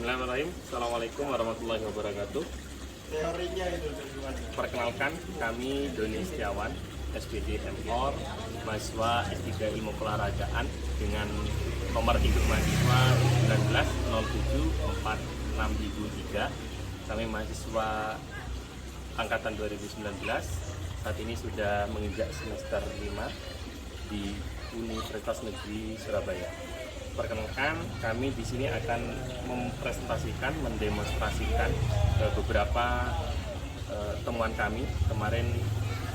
Bismillahirrahmanirrahim. Assalamualaikum warahmatullahi wabarakatuh. Perkenalkan, kami Doni Setiawan, SPD MOR, mahasiswa S3 Ilmu Keolahragaan dengan nomor induk mahasiswa 19074603. Kami mahasiswa angkatan 2019. Saat ini sudah menginjak semester 5 di Universitas Negeri Surabaya. Perkenalkan, kami di sini akan mempresentasikan, mendemonstrasikan beberapa temuan kami. Kemarin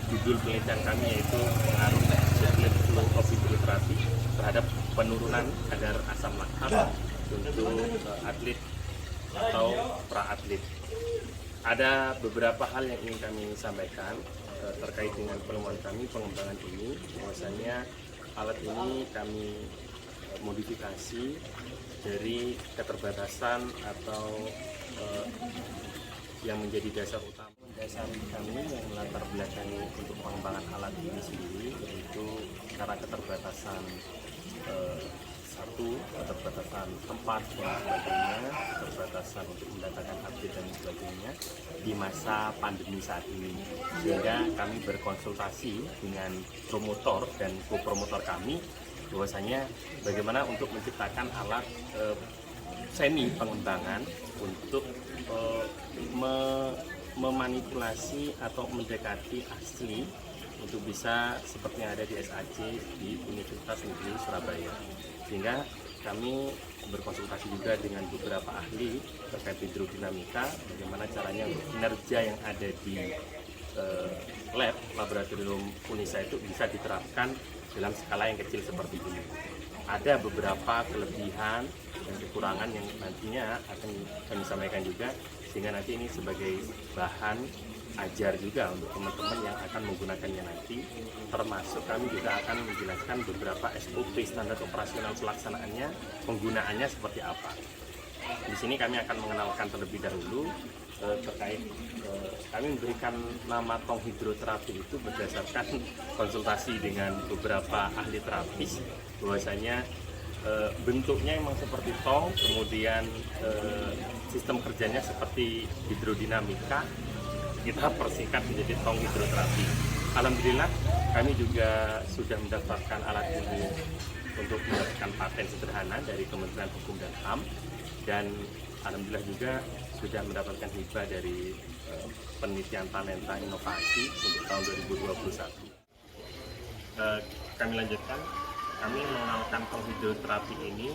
judul penelitian kami yaitu pengaruh circulate flow of hydrotherapy terhadap penurunan kadar asam laktat untuk atlet atau pra-atlet. Ada beberapa hal yang ingin kami sampaikan terkait dengan penemuan kami, pengembangan ini. Bahwasanya alat ini kami modifikasi dari keterbatasan atau yang menjadi dasar utama dasar kami yang melatar belakangi untuk pengembangan alat ini sendiri, yaitu karena keterbatasan keterbatasan tempat dan sebagainya, keterbatasan untuk mendatangkan atlet dan sebagainya di masa pandemi saat ini, sehingga kami berkonsultasi dengan promotor dan co-promotor kami bahwasanya bagaimana untuk menciptakan alat semi pengembangan untuk memanipulasi atau mendekati asli untuk bisa seperti yang ada di SAC di Universitas Negeri Surabaya. Sehingga kami berkonsultasi juga dengan beberapa ahli terkait hidrodinamika, bagaimana caranya untuk kinerja yang ada di laboratorium Unisa itu bisa diterapkan dalam skala yang kecil seperti ini. Ada beberapa kelebihan dan kekurangan yang nantinya akan kami sampaikan juga, sehingga nanti ini sebagai bahan ajar juga untuk teman-teman yang akan menggunakannya nanti. Termasuk kami juga akan menjelaskan beberapa SOP, standar operasional pelaksanaannya, penggunaannya seperti apa. Di sini kami akan mengenalkan terlebih dahulu terkait kami memberikan nama tong hidroterapi itu berdasarkan konsultasi dengan beberapa ahli terapis, bahwasanya bentuknya memang seperti tong, kemudian sistem kerjanya seperti hidrodinamika, kita persingkat menjadi tong hidroterapi. Alhamdulillah kami juga sudah mendaftarkan alat ini untuk mendapatkan paten sederhana dari Kementerian Hukum dan HAM, dan alhamdulillah juga sudah mendapatkan hibah dari penelitian Talenta Inovasi untuk tahun 2021. Kami lanjutkan, kami mengenalkan tong hidroterapi ini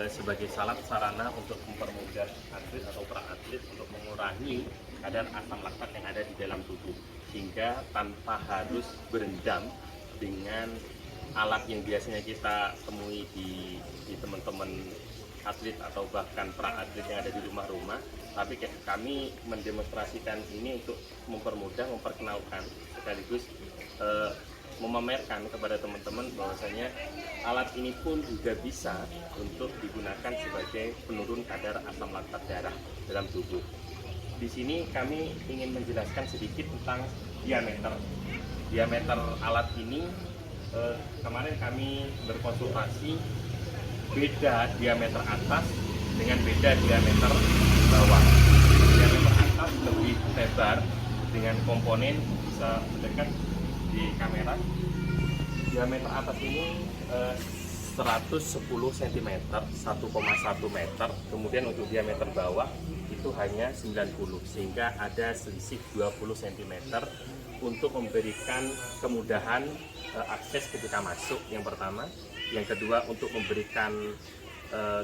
sebagai sarana untuk mempermudah atlet atau pra-atlet untuk mengurangi kadar asam laktat yang ada di dalam tubuh, sehingga tanpa harus berendam dengan alat yang biasanya kita temui di teman-teman atlet atau bahkan pra-atlet yang ada di rumah-rumah, tapi kami mendemonstrasikan ini untuk mempermudah, memperkenalkan, sekaligus memamerkan kepada teman-teman bahwasanya alat ini pun juga bisa untuk digunakan sebagai penurun kadar asam laktat darah dalam tubuh. Di sini kami ingin menjelaskan sedikit tentang diameter alat ini. Kemarin kami berkonsultasi, beda diameter atas dengan beda diameter bawah. Diameter atas lebih lebar dengan komponen bisa mendekat di kamera. Diameter atas ini 110 cm, 1,1 meter. Kemudian untuk diameter bawah itu hanya 90, sehingga ada selisih 20 cm untuk memberikan kemudahan akses ketika masuk, yang pertama. Yang kedua, untuk memberikan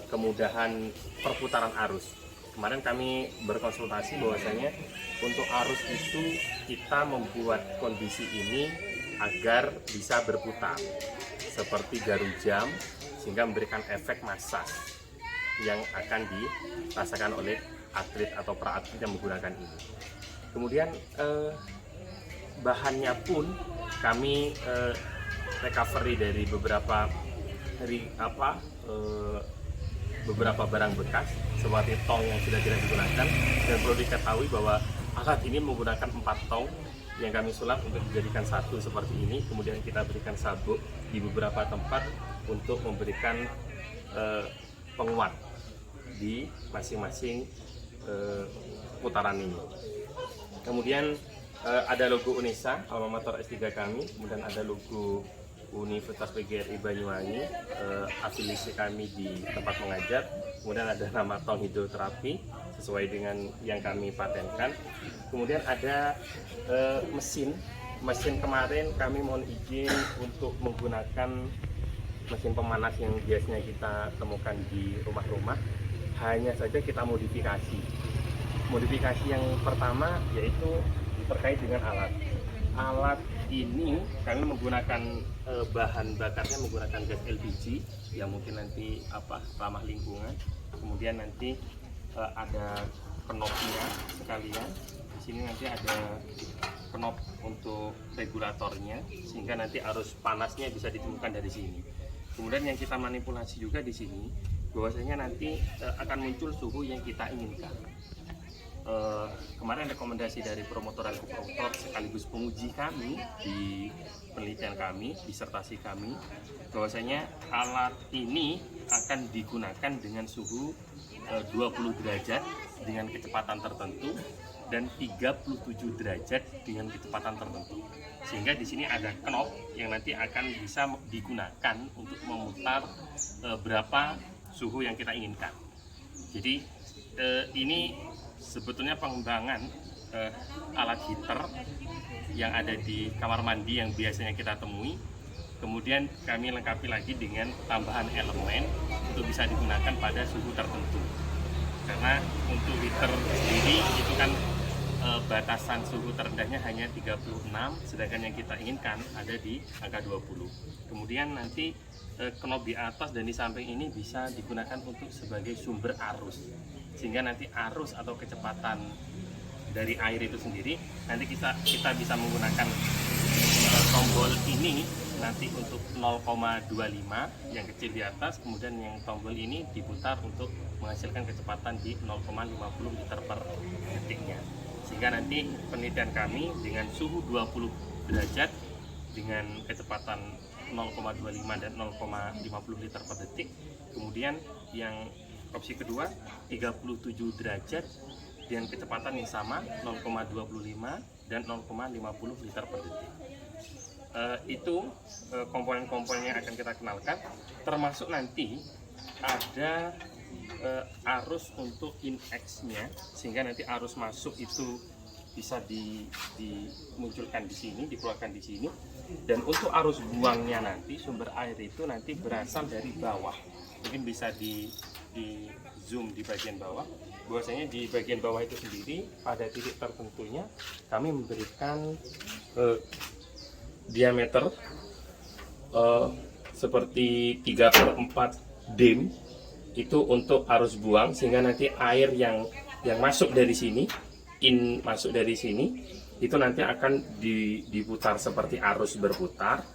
kemudahan perputaran arus. Kemarin kami berkonsultasi bahwasanya untuk arus itu kita membuat kondisi ini agar bisa berputar seperti jarum jam, sehingga memberikan efek massas yang akan dirasakan oleh atlet atau pra-atlet yang menggunakan ini. Kemudian bahannya pun kami recovery dari beberapa barang bekas seperti tong yang sudah tidak digunakan, dan perlu diketahui bahwa alat ini menggunakan 4 tong yang kami sulap untuk dijadikan satu seperti ini. Kemudian kita berikan sabuk di beberapa tempat untuk memberikan penguat di masing-masing putaran ini. Kemudian ada logo UNESA, alma mater S3 kami, kemudian ada logo Universitas PGRI Banyuwangi, afiliasi kami di tempat mengajar, kemudian ada nama tong hidroterapi sesuai dengan yang kami patenkan. Kemudian ada mesin kemarin kami mohon izin untuk menggunakan mesin pemanas yang biasanya kita temukan di rumah-rumah, hanya saja kita modifikasi. Modifikasi yang pertama yaitu terkait dengan alat ini kami menggunakan bahan bakarnya menggunakan gas LPG yang mungkin nanti ramah lingkungan. Kemudian nanti ada knopnya sekalian. Di sini nanti ada knop untuk regulatornya sehingga nanti arus panasnya bisa ditemukan dari sini. Kemudian yang kita manipulasi juga di sini bahwasanya nanti akan muncul suhu yang kita inginkan. Kemarin rekomendasi dari promotor dan kopromotor sekaligus penguji kami di penelitian kami, disertasi kami, bahwasanya alat ini akan digunakan dengan suhu 20 derajat dengan kecepatan tertentu dan 37 derajat dengan kecepatan tertentu. Sehingga di sini ada knop yang nanti akan bisa digunakan untuk memutar berapa suhu yang kita inginkan. Jadi ini sebetulnya pengembangan alat heater yang ada di kamar mandi yang biasanya kita temui. Kemudian kami lengkapi lagi dengan tambahan elemen untuk bisa digunakan pada suhu tertentu. Karena untuk heater sendiri itu kan batasan suhu terendahnya hanya 36, sedangkan yang kita inginkan ada di angka 20. Kemudian nanti knop di atas dan di samping ini bisa digunakan untuk sebagai sumber arus, sehingga nanti arus atau kecepatan dari air itu sendiri nanti kita bisa menggunakan tombol ini nanti untuk 0,25 yang kecil di atas, kemudian yang tombol ini diputar untuk menghasilkan kecepatan di 0,50 liter per detiknya. Sehingga nanti penelitian kami dengan suhu 20 derajat dengan kecepatan 0,25 dan 0,50 liter per detik. Kemudian yang opsi kedua 37 derajat dengan kecepatan yang sama 0,25 dan 0,50 liter per detik. Itu komponen-komponen yang akan kita kenalkan, termasuk nanti ada arus untuk in-X-nya, sehingga nanti arus masuk itu bisa dimunculkan di sini, dikeluarkan di sini. Dan untuk arus buangnya nanti, sumber air itu nanti berasal dari bawah. Mungkin bisa di zoom di bagian bawah. Bahwasanya di bagian bawah itu sendiri pada titik tertentunya kami memberikan diameter seperti 3/4 dim itu untuk arus buang, sehingga nanti air yang masuk dari sini, masuk dari sini itu nanti akan diputar seperti arus berputar.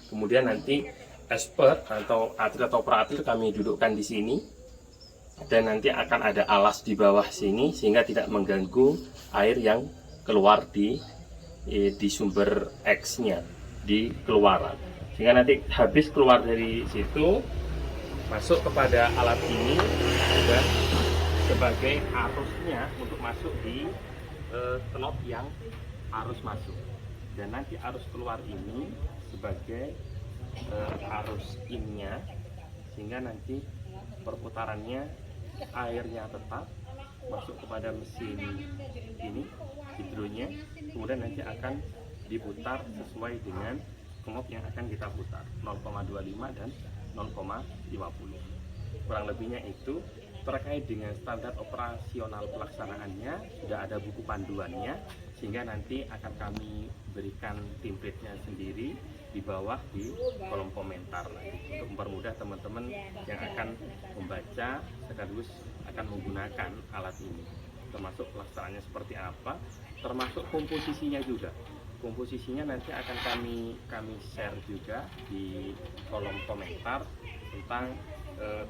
Kemudian nanti expert atau atlet atau pra-atlet kami dudukkan di sini, dan nanti akan ada alas di bawah sini sehingga tidak mengganggu air yang keluar di sumber X-nya, di keluaran. Sehingga nanti habis keluar dari situ masuk kepada alat ini dan sebagai arusnya untuk masuk di knop yang arus masuk, dan nanti arus keluar ini sebagai arus in-nya, sehingga nanti perputarannya airnya tetap masuk kepada mesin ini hidronya, kemudian nanti akan diputar sesuai dengan knop yang akan kita putar 0,25 dan 0,50. Kurang lebihnya itu. Terkait dengan standar operasional pelaksanaannya sudah ada buku panduannya, sehingga nanti akan kami berikan template-nya sendiri di bawah di kolom komentar nanti, untuk mempermudah teman-teman yang akan membaca sekaligus akan menggunakan alat ini, termasuk pelaksanaannya seperti apa, termasuk komposisinya juga. Komposisinya nanti akan kami share juga di kolom komentar tentang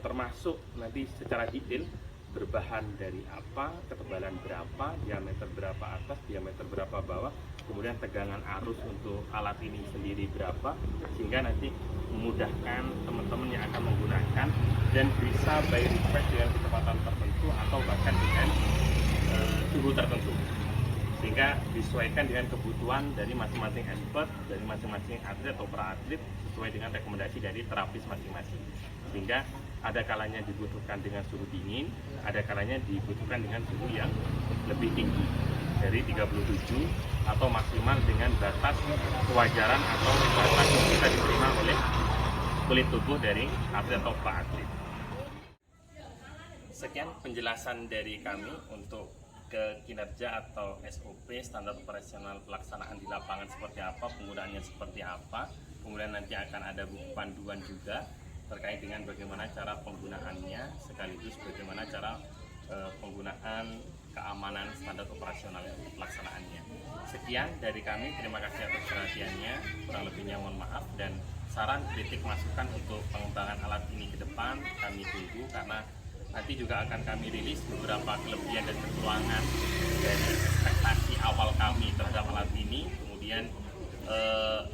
termasuk nanti secara detail berbahan dari apa, ketebalan berapa, diameter berapa atas, diameter berapa bawah, kemudian tegangan arus untuk alat ini sendiri berapa, sehingga nanti memudahkan teman-teman yang akan menggunakan dan bisa by request dengan kecepatan tertentu atau bahkan dengan suhu tertentu, sehingga disesuaikan dengan kebutuhan dari masing-masing expert, dari masing-masing atlet atau para atlet sesuai dengan rekomendasi dari terapis masing-masing. Sehingga ada kalanya dibutuhkan dengan suhu dingin, ada kalanya dibutuhkan dengan suhu yang lebih tinggi dari 37 atau maksimal dengan batas kewajaran atau batas yang bisa diterima oleh kulit tubuh dari atlet atau para atlet. Sekian penjelasan dari kami untuk ke kinerja atau SOP, standar operasional pelaksanaan di lapangan seperti apa, penggunaannya seperti apa. Kemudian nanti akan ada buku panduan juga terkait dengan bagaimana cara penggunaannya, sekaligus bagaimana cara penggunaan keamanan standar operasional pelaksanaannya. Sekian dari kami, terima kasih atas perhatiannya, kurang lebihnya mohon maaf, dan saran, kritik, masukan untuk pengembangan alat ini ke depan kami tunggu, karena nanti juga akan kami rilis beberapa kelebihan dan kekurangan dari ekspektasi awal kami terhadap alat ini, kemudian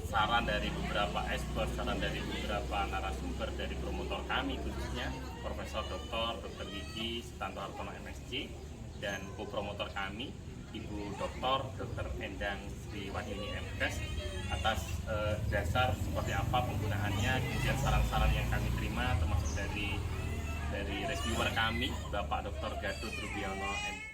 saran dari beberapa expert, saran dari beberapa narasumber dari promotor kami, khususnya Profesor Dr. Gigi Sutanto Hartono MSc, dan co-promotor kami Ibu Dr. Endang Sri Wahyuni MKes, atas dasar seperti apa penggunaannya, kemudian saran-saran yang kami terima termasuk dari reviewer kami Bapak Dr. Gadot Rubiono MT.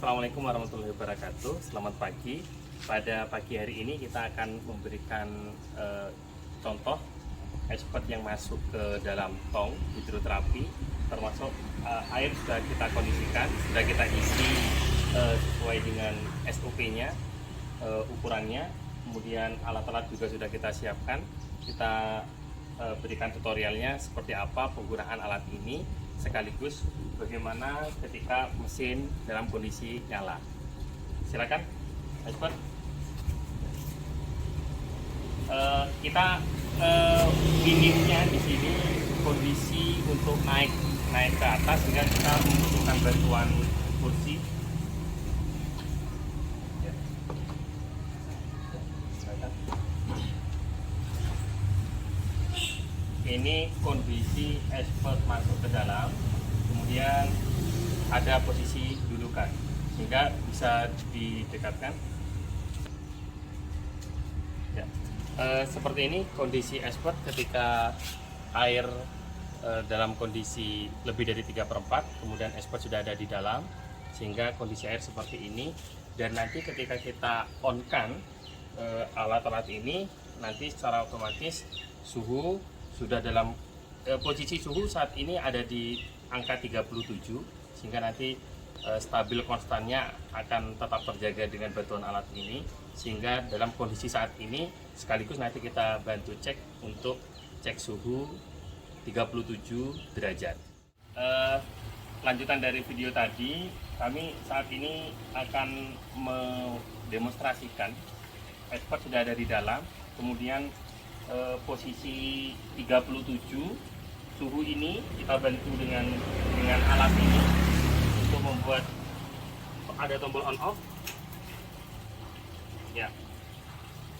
Assalamualaikum warahmatullahi wabarakatuh. Selamat pagi. Pada pagi hari ini kita akan memberikan contoh expert yang masuk ke dalam tong hidroterapi, termasuk air sudah kita kondisikan, sudah kita isi sesuai dengan SOP-nya, ukurannya, kemudian alat-alat juga sudah kita siapkan. Kita berikan tutorialnya seperti apa penggunaan alat ini, sekaligus bagaimana ketika mesin dalam kondisi nyala. Silakan, expert. Kita minimnya di sini kondisi untuk naik ke atas, sehingga kita membutuhkan bantuan kursi. Ya. Ini kondisi expert masuk ke dalam, kemudian ada posisi dudukan, sehingga bisa didekatkan. Ya. Seperti ini kondisi expert ketika air dalam kondisi lebih dari 3/4, kemudian expert sudah ada di dalam, sehingga kondisi air seperti ini. Dan nanti ketika kita on-kan alat-alat ini, nanti secara otomatis suhu sudah dalam posisi suhu saat ini ada di angka 37, sehingga nanti stabil konstannya akan tetap terjaga dengan bantuan alat ini, sehingga dalam kondisi saat ini sekaligus nanti kita bantu cek untuk cek suhu 37 derajat. Lanjutan dari video tadi, kami saat ini akan mendemonstrasikan expert sudah ada di dalam, kemudian posisi 37 suhu ini kita bantu dengan alat ini untuk membuat ada tombol on off. Ya,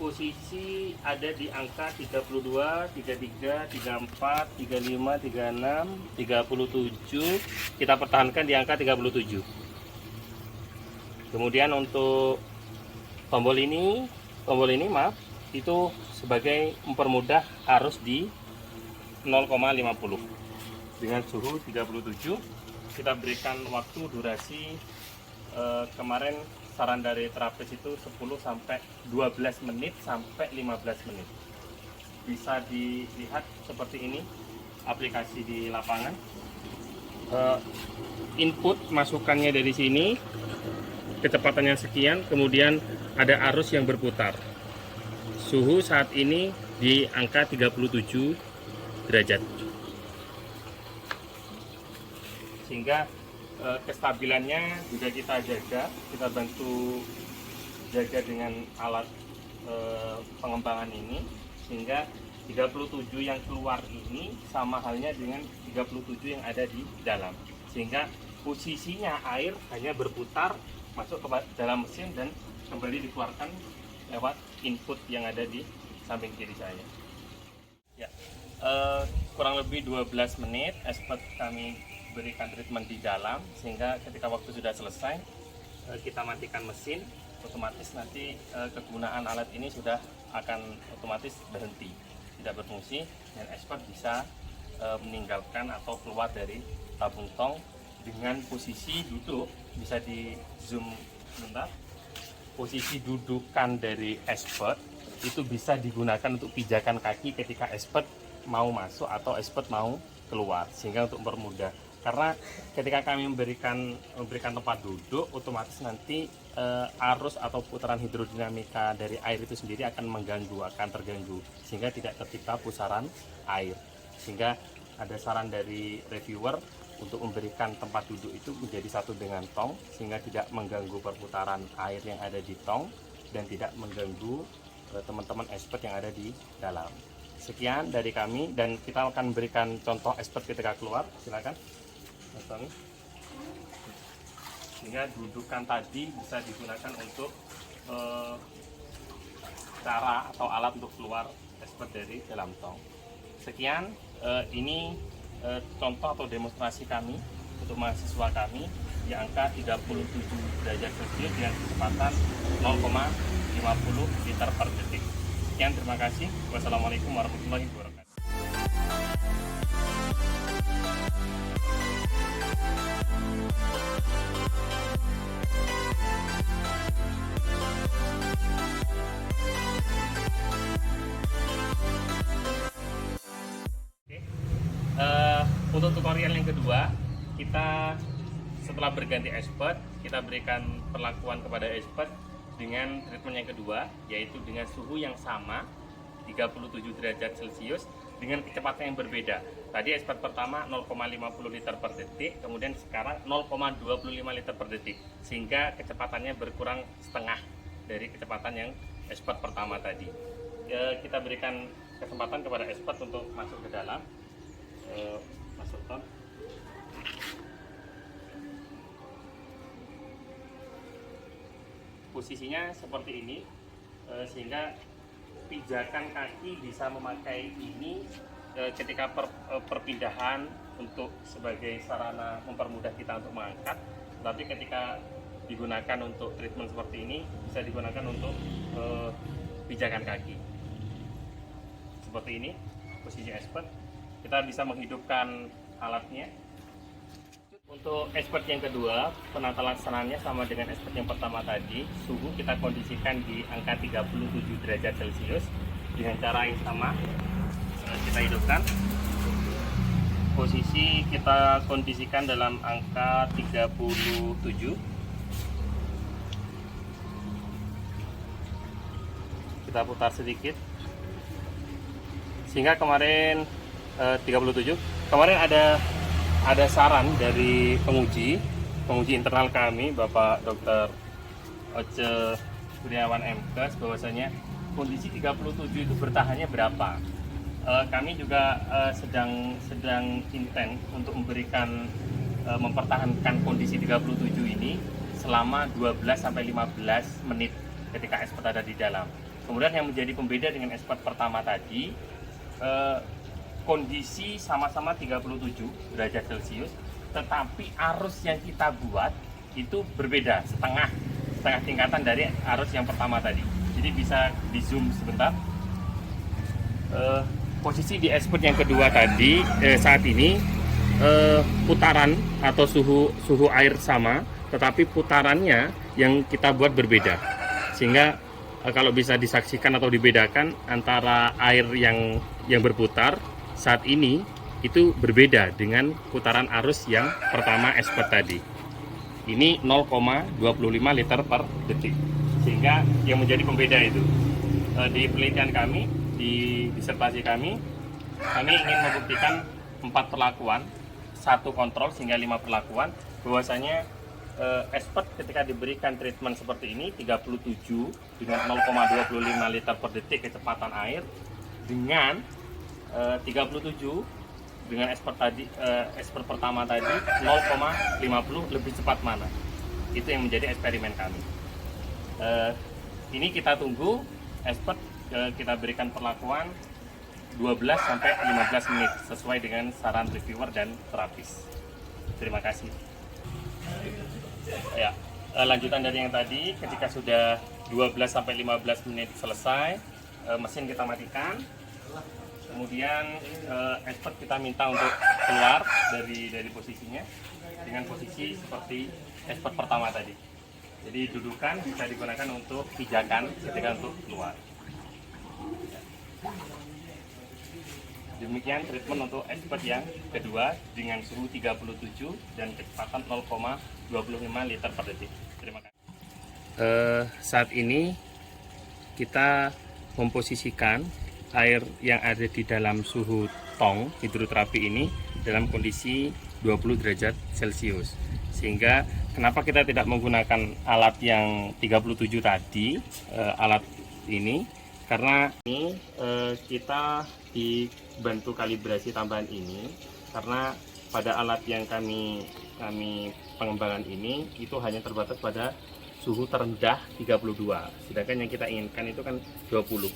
posisi ada di angka 32, 33, 34, 35, 36, 37. Kita pertahankan di angka 37. Kemudian untuk tombol ini maaf, itu sebagai mempermudah arus di 0,50 dengan suhu 37. Kita berikan waktu durasi kemarin saran dari terapis itu 10 sampai 12 menit sampai 15 menit. Bisa dilihat seperti ini aplikasi di lapangan. Input masukannya dari sini, kecepatannya sekian, kemudian ada arus yang berputar. Suhu saat ini di angka 37 derajat. Sehingga kestabilannya juga kita jaga, kita bantu jaga dengan alat pengembangan ini, sehingga 37 yang keluar ini sama halnya dengan 37 yang ada di dalam, sehingga posisinya air hanya berputar masuk ke dalam mesin dan kembali dikeluarkan lewat input yang ada di samping kiri saya. Ya, kurang lebih 12 menit expert kami berikan treatment di dalam, sehingga ketika waktu sudah selesai kita matikan mesin, otomatis nanti kegunaan alat ini sudah akan otomatis berhenti, tidak berfungsi, dan expert bisa meninggalkan atau keluar dari tabung tong dengan posisi duduk. Bisa di zoom sebentar. Posisi dudukan dari expert itu bisa digunakan untuk pijakan kaki ketika expert mau masuk atau expert mau keluar, sehingga untuk mempermudah. Karena ketika kami memberikan tempat duduk, otomatis nanti arus atau putaran hidrodinamika dari air itu sendiri akan terganggu, sehingga tidak tercipta pusaran air. Sehingga ada saran dari reviewer untuk memberikan tempat duduk itu menjadi satu dengan tong, sehingga tidak mengganggu perputaran air yang ada di tong dan tidak mengganggu teman-teman expert yang ada di dalam. Sekian dari kami, dan kita akan memberikan contoh expert ketika keluar. Silakan. Sehingga dudukan tadi bisa digunakan untuk cara atau alat untuk keluar expert dari dalam tong. Sekian, ini contoh atau demonstrasi kami untuk mahasiswa kami di angka 37 derajat Celcius dengan kecepatan 0,50 liter per detik. Sekian, terima kasih. Wassalamualaikum warahmatullahi wabarakatuh. Untuk tutorial yang kedua, kita setelah berganti expert, kita berikan perlakuan kepada expert dengan treatment yang kedua, yaitu dengan suhu yang sama 37 derajat Celcius dengan kecepatan yang berbeda. Tadi expert pertama 0,50 liter per detik, kemudian sekarang 0,25 liter per detik, sehingga kecepatannya berkurang setengah dari kecepatan yang expert pertama tadi. Kita berikan kesempatan kepada expert untuk masuk ke dalam. Masuk ton. Posisinya seperti ini, sehingga pijakan kaki bisa memakai ini ketika perpindahan untuk sebagai sarana mempermudah kita untuk mengangkat. Tapi ketika digunakan untuk treatment seperti ini, bisa digunakan untuk pijakan kaki seperti ini. Posisi expert, kita bisa menghidupkan alatnya. Untuk expert yang kedua, penata laksanaannya sama dengan expert yang pertama tadi. Suhu kita kondisikan di angka 37 derajat Celcius dengan cara yang sama. Kita hidupkan. Posisi kita kondisikan dalam angka 37. Kita putar sedikit. Sehingga kemarin 37. Kemarin ada saran dari penguji internal kami, Bapak Dr. Oce Kurniawan MKes, bahwasanya kondisi 37 itu bertahannya berapa. Kami juga sedang intent untuk mempertahankan kondisi 37 ini selama 12-15 menit ketika expert ada di dalam. Kemudian yang menjadi pembeda dengan expert pertama tadi, kondisi sama-sama 37 derajat Celcius, tetapi arus yang kita buat itu berbeda, setengah tingkatan dari arus yang pertama tadi. Jadi bisa di zoom sebentar. Posisi di expert yang kedua tadi, saat ini putaran atau suhu air sama, tetapi putarannya yang kita buat berbeda, sehingga kalau bisa disaksikan atau dibedakan antara air yang berputar saat ini itu berbeda dengan putaran arus yang pertama expert tadi. Ini 0,25 liter per detik, sehingga yang menjadi pembeda itu di penelitian kami, di disertasi kami ingin membuktikan 4 perlakuan, 1 kontrol sehingga 5 perlakuan, bahwasanya expert ketika diberikan treatment seperti ini 37 dengan 0,25 liter per detik kecepatan air, dengan 37 dengan expert tadi, expert pertama tadi 0,50 lebih cepat mana. Itu yang menjadi eksperimen kami. Ini kita tunggu expert, kita berikan perlakuan 12 sampai 15 menit sesuai dengan saran reviewer dan terapis. Terima kasih. Ya, lanjutan dari yang tadi, ketika sudah 12 sampai 15 menit selesai, mesin kita matikan. Kemudian expert kita minta untuk keluar dari posisinya dengan posisi seperti expert pertama tadi. Jadi dudukan bisa digunakan untuk pijakan ketika untuk keluar. Demikian treatment untuk expert yang kedua dengan suhu 37 dan kecepatan 0,25 liter per detik. Terima kasih. Saat ini kita memposisikan air yang ada di dalam suhu tong hidroterapi ini dalam kondisi 20 derajat Celcius. Sehingga kenapa kita tidak menggunakan alat yang 37 tadi, alat ini, karena ini kita dibantu kalibrasi tambahan ini, karena pada alat yang kami pengembangan ini itu hanya terbatas pada suhu terendah 32, sedangkan yang kita inginkan itu kan 20.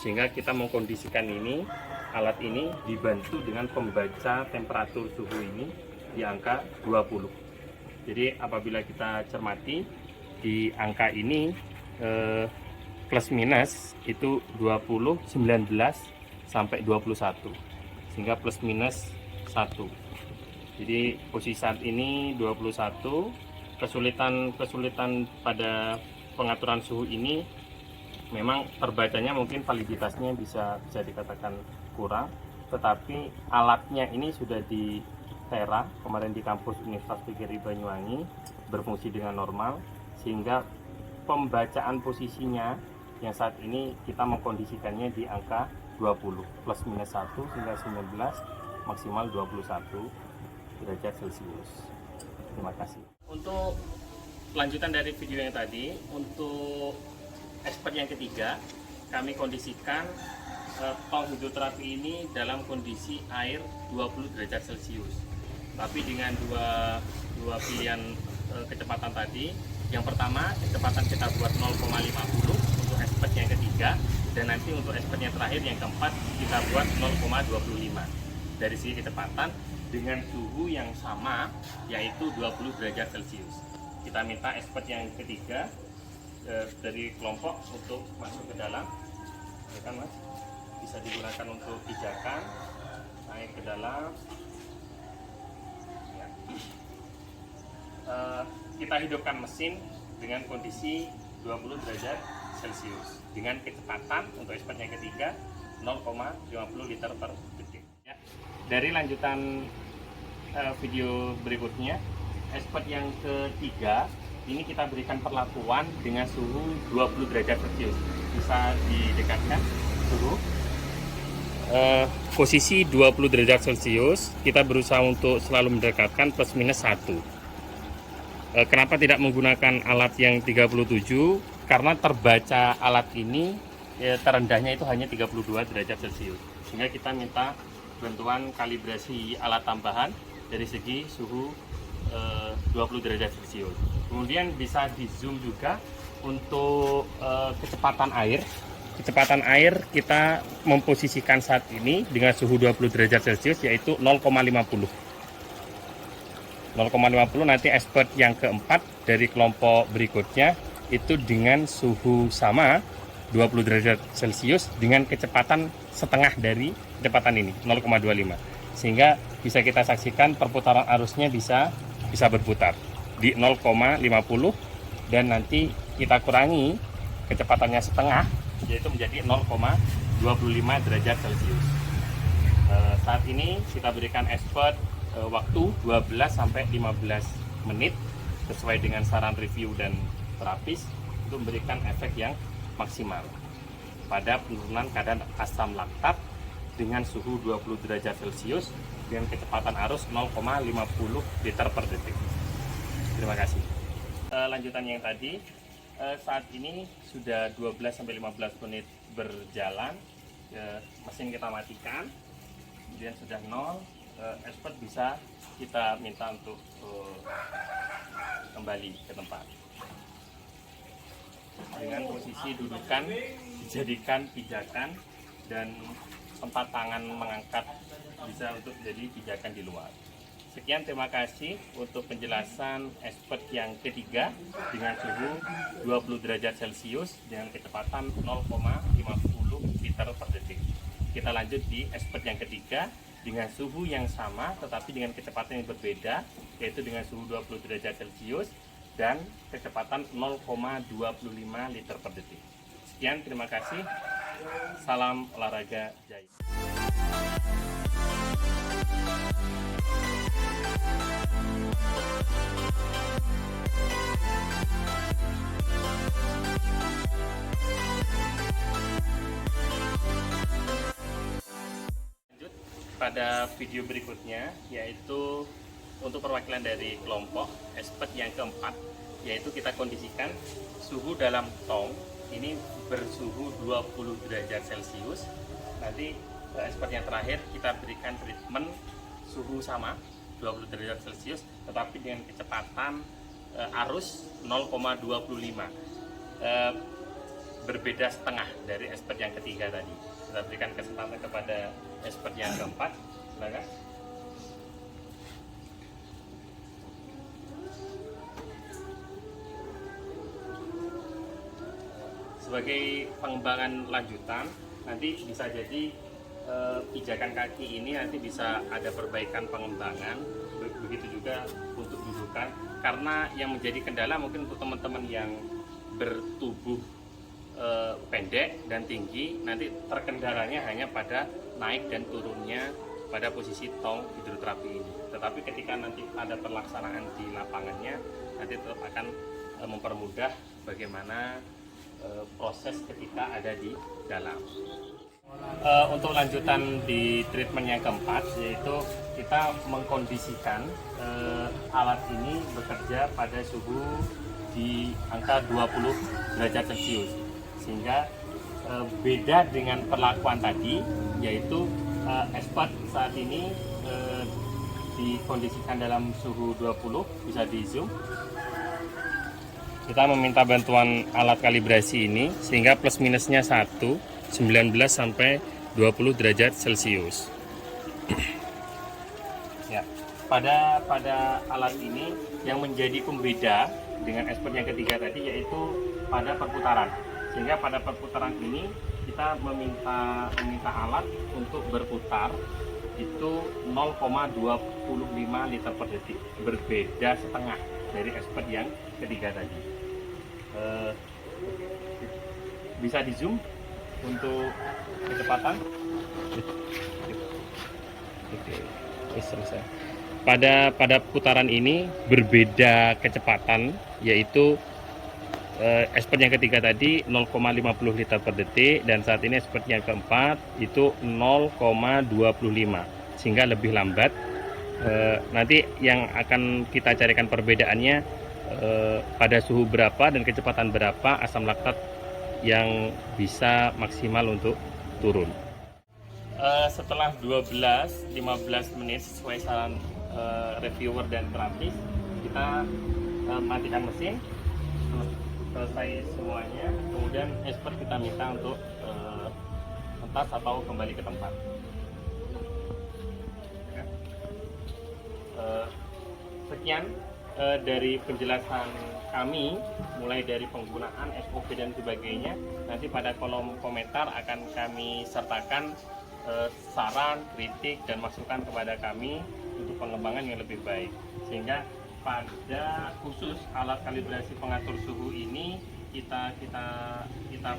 Sehingga kita mengkondisikan ini, alat ini dibantu dengan pembaca temperatur suhu ini di angka 20. Jadi apabila kita cermati di angka ini plus minus itu 20, 19 sampai 21, sehingga plus minus 1. Jadi posisi saat ini 21. Kesulitan pada pengaturan suhu ini memang terbacanya mungkin validitasnya bisa dikatakan kurang, tetapi alatnya ini sudah di Tera kemarin di kampus Universitas PGRI Banyuwangi berfungsi dengan normal, sehingga pembacaan posisinya yang saat ini kita mengkondisikannya di angka 20 plus minus 1 hingga 19 maksimal 21 derajat Celcius. Terima kasih. Untuk lanjutan dari video yang tadi, untuk expert yang ketiga, kami kondisikan tong hidroterapi ini dalam kondisi air 20 derajat Celcius. Tapi dengan dua pilihan kecepatan tadi. Yang pertama, kecepatan kita buat 0,50 untuk expert yang ketiga, dan nanti untuk expert yang terakhir yang keempat kita buat 0,25. Dari segi kecepatan dengan suhu yang sama, yaitu 20 derajat Celcius. Kita minta expert yang ketiga dari kelompok untuk masuk ke dalam, ya kan Mas? Bisa digunakan untuk pijakan, naik ke dalam. Ya. Kita hidupkan mesin dengan kondisi 20 derajat Celcius dengan kecepatan untuk expert yang ketiga 0,50 liter per detik. Ya. Dari lanjutan video berikutnya, expert yang ketiga ini kita berikan perlakuan dengan suhu 20 derajat Celcius. Bisa didekatkan suhu. Posisi 20 derajat Celcius kita berusaha untuk selalu mendekatkan plus minus 1. Kenapa tidak menggunakan alat yang 37? Karena terbaca alat ini terendahnya itu hanya 32 derajat Celcius. Sehingga kita minta bantuan kalibrasi alat tambahan dari segi suhu 20 derajat Celcius. Kemudian bisa di zoom juga untuk kecepatan air. Kecepatan air kita memposisikan saat ini dengan suhu 20 derajat Celcius yaitu 0,50. 0,50. Nanti expert yang keempat dari kelompok berikutnya itu dengan suhu sama 20 derajat Celcius dengan kecepatan setengah dari kecepatan ini 0,25, sehingga bisa kita saksikan perputaran arusnya bisa berputar di 0,50 dan nanti kita kurangi kecepatannya setengah yaitu menjadi 0,25 derajat Celcius. Saat ini kita berikan expert waktu 12 sampai 15 menit sesuai dengan saran review dan terapis untuk memberikan efek yang maksimal pada penurunan kadar asam laktat dengan suhu 20 derajat Celcius dengan kecepatan arus 0,50 liter per detik. Terima kasih. Lanjutan yang tadi, saat ini sudah 12 sampai 15 menit berjalan mesin kita matikan, kemudian sudah nol, expert bisa kita minta untuk kembali ke tempat. Dengan posisi dudukan dijadikan pijakan dan tempat tangan mengangkat bisa untuk jadi pijakan di luar. Sekian, terima kasih untuk penjelasan expert yang ketiga dengan suhu 20 derajat Celcius dengan kecepatan 0,50 liter per detik. Kita lanjut di expert yang ketiga dengan suhu yang sama tetapi dengan kecepatan yang berbeda, yaitu dengan suhu 20 derajat Celcius dan kecepatan 0,25 liter per detik. Sekian, terima kasih. Salam olahraga jaya. Lanjut pada video berikutnya, yaitu untuk perwakilan dari kelompok expert yang keempat, yaitu kita kondisikan suhu dalam tong ini bersuhu 20 derajat Celcius. Nanti expert yang terakhir kita berikan treatment suhu sama 20 derajat Celcius tetapi dengan kecepatan arus 0,25, berbeda setengah dari expert yang ketiga tadi. Kita berikan kesempatan kepada expert yang keempat, silakan. Sebagai pengembangan lanjutan, nanti bisa jadi pijakan kaki ini nanti bisa ada perbaikan pengembangan, begitu juga untuk dudukan, karena yang menjadi kendala mungkin untuk teman-teman yang bertubuh pendek dan tinggi, nanti terkendalanya hanya pada naik dan turunnya pada posisi tong hidroterapi ini. Tetapi ketika nanti ada pelaksanaan di lapangannya, nanti tetap akan mempermudah bagaimana proses ketika ada di dalam. Untuk lanjutan di treatment yang keempat, yaitu kita mengkondisikan alat ini bekerja pada suhu di angka 20 derajat Celcius, sehingga beda dengan perlakuan tadi, yaitu expert saat ini dikondisikan dalam suhu 20, bisa di zoom. Kita meminta bantuan alat kalibrasi ini sehingga plus minusnya 19 sampai 20 derajat Celcius. Ya, pada alat ini yang menjadi pembeda dengan expert yang ketiga tadi yaitu pada perputaran. Sehingga pada perputaran ini kita meminta alat untuk berputar itu 0,25 liter per detik, berbeda setengah dari expert yang ketiga tadi. Bisa di zoom untuk kecepatan. Oke, selesai. Pada putaran ini berbeda kecepatan, yaitu expert yang ketiga tadi 0,50 liter per detik dan saat ini expert yang keempat itu 0,25, sehingga lebih lambat. Nanti yang akan kita carikan perbedaannya pada suhu berapa dan kecepatan berapa asam laktat yang bisa maksimal untuk turun. Setelah 12-15 menit sesuai saran reviewer dan terapis, kita matikan mesin. Selesai semuanya, kemudian expert kita minta untuk mentas atau kembali ke tempat. Sekian dari penjelasan kami, mulai dari penggunaan SOP dan sebagainya. Nanti pada kolom komentar akan kami sertakan saran, kritik, dan masukan kepada kami untuk pengembangan yang lebih baik. Sehingga pada khusus alat kalibrasi pengatur suhu ini kita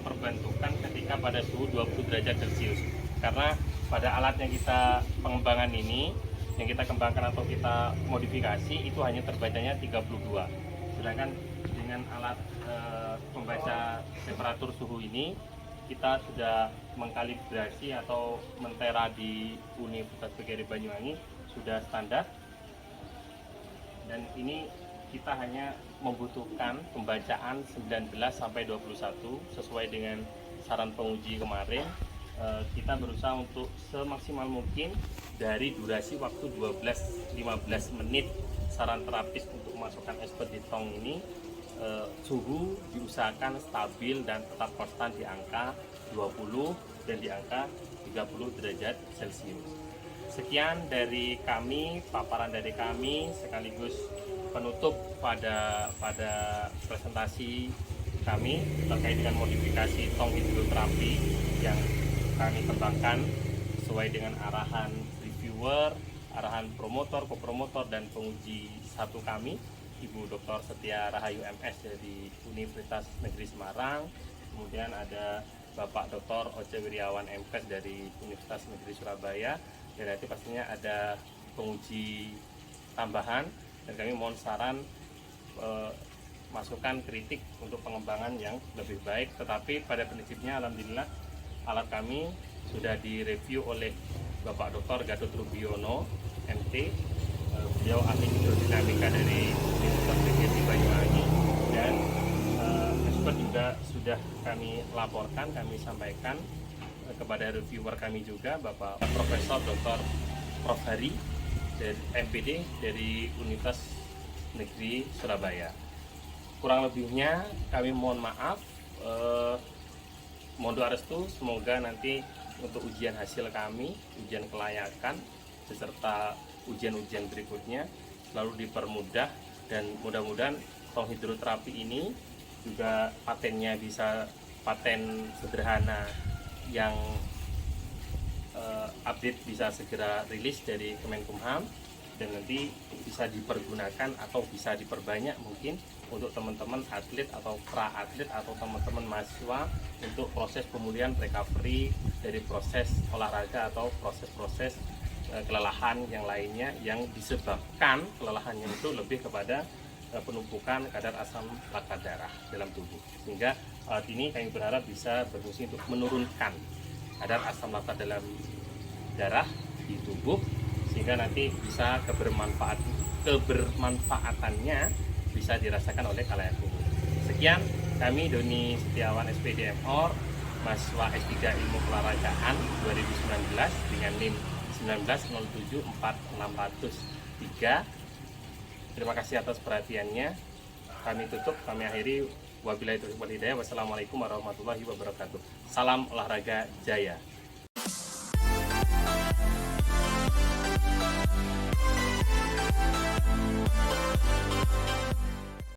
perbantukan ketika pada suhu 20 derajat Celcius. Karena pada alat yang kita pengembangan ini, yang kita kembangkan atau kita modifikasi itu hanya terbacanya 32. Sedangkan dengan alat pembaca temperatur suhu ini kita sudah mengkalibrasi atau mentera di Universitas PGRI Banyuwangi sudah standar, dan ini kita hanya membutuhkan pembacaan 19 sampai 21 sesuai dengan saran penguji kemarin. kita berusaha untuk semaksimal mungkin dari durasi waktu 12-15 menit saran terapis untuk memasukkan expert di tong ini, suhu diusahakan stabil dan tetap konstan di angka 20 dan di angka 30 derajat Celcius. Sekian dari kami, paparan dari kami sekaligus penutup pada presentasi kami terkait dengan modifikasi tong hidroterapi yang kami kembangkan sesuai dengan arahan reviewer, arahan promotor, kopromotor, dan penguji satu kami, Ibu Dr. Setia Rahayu MS dari Universitas Negeri Semarang. Kemudian ada Bapak Dr. Oce Wiryawan MPes dari Universitas Negeri Surabaya. Dan nanti pastinya ada penguji tambahan, dan kami mohon saran, masukan, kritik untuk pengembangan yang lebih baik. Tetapi pada prinsipnya alhamdulillah alat kami sudah direview oleh Bapak Dr. Gatot Rubiono MT, beliau ahli hidrodinamika dari Universitas PGRI Banyuwangi, dan expert juga sudah kami laporkan, kami sampaikan kepada reviewer kami juga, Bapak Profesor Dr. Prof. Hari dari MPD dari Universitas Negeri Surabaya. Kurang lebihnya kami mohon maaf, mohon doa restu semoga nanti untuk ujian hasil kami, ujian kelayakan beserta ujian-ujian berikutnya selalu dipermudah, dan mudah-mudahan tong hidroterapi ini juga patennya bisa paten sederhana yang update bisa segera rilis dari Kemenkumham, dan nanti bisa dipergunakan atau bisa diperbanyak mungkin untuk teman-teman atlet atau pra atlet atau teman-teman mahasiswa untuk proses pemulihan recovery dari proses olahraga atau proses-proses kelelahan yang lainnya yang disebabkan kelelahannya itu lebih kepada penumpukan kadar asam laktat darah dalam tubuh, sehingga alat ini kami berharap bisa berfungsi untuk menurunkan kadar asam laktat dalam darah di tubuh, sehingga nanti bisa kebermanfaatannya bisa dirasakan oleh khalayak umum. Sekian, kami Doni Setiawan SPD MOr, mahasiswa S3 Ilmu Keolahragaan 2019 dengan NIM 19074 Terima kasih atas perhatiannya. Kami tutup, kami akhiri. Wabillahi taufiq wal hidayah. Wassalamualaikum warahmatullahi wabarakatuh. Salam olahraga jaya.